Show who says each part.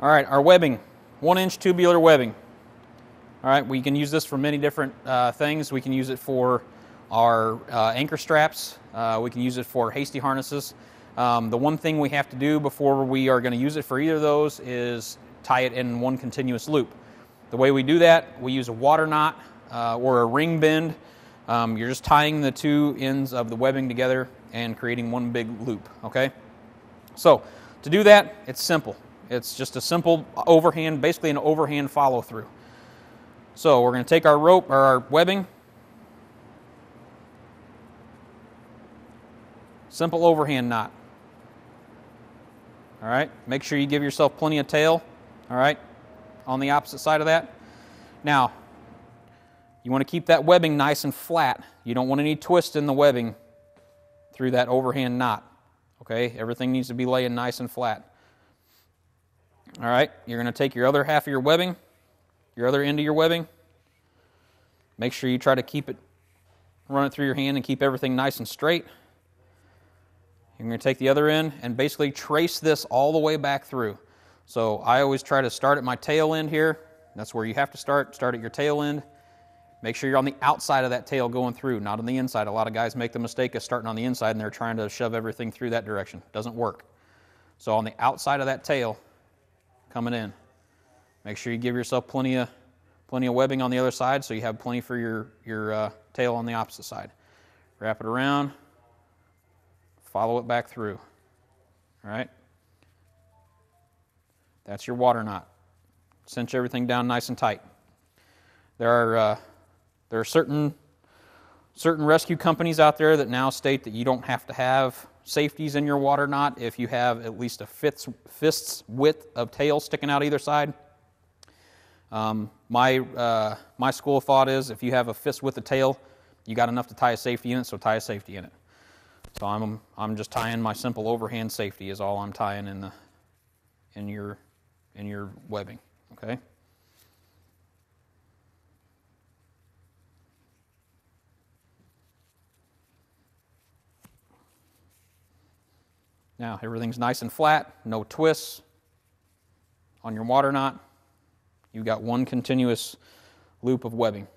Speaker 1: All right, our webbing, 1-inch tubular webbing. All right, we can use this for many different things. We can use it for our anchor straps. We can use it for hasty harnesses. The one thing we have to do before we are going to use it for either of those is tie it in one continuous loop. The way we do that, we use a water knot or a ring bend. You're just tying the two ends of the webbing together and creating one big loop, okay? So to do that, it's simple. It's just a simple overhand, basically an overhand follow through. So we're going to take our rope or our webbing, simple overhand knot. All right, make sure you give yourself plenty of tail, all right, on the opposite side of that. Now, you want to keep that webbing nice and flat. You don't want any twist in the webbing through that overhand knot, okay? Everything needs to be laying nice and flat. All right, you're going to take your other half of your webbing, your other end of your webbing. Make sure you try to keep it, run it through your hand and keep everything nice and straight. You're going to take the other end and basically trace this all the way back through. So I always try to start at my tail end here. That's where you have to start at your tail end. Make sure you're on the outside of that tail going through, not on the inside. A lot of guys make the mistake of starting on the inside and they're trying to shove everything through that direction. Doesn't work. So on the outside of that tail, coming in. Make sure you give yourself plenty of webbing on the other side so you have plenty for your tail on the opposite side. Wrap it around, follow it back through. All right? That's your water knot. Cinch everything down nice and tight. There are certain rescue companies out there that now state that you don't have to have safeties in your water knot if you have at least a fist's width of tail sticking out either side. My school of thought is if you have a fist width of tail, you got enough to tie a safety in it, so tie a safety in it. So I'm just tying my simple overhand safety is all I'm tying in your webbing, okay? Now, everything's nice and flat, no twists on your water knot. You've got one continuous loop of webbing.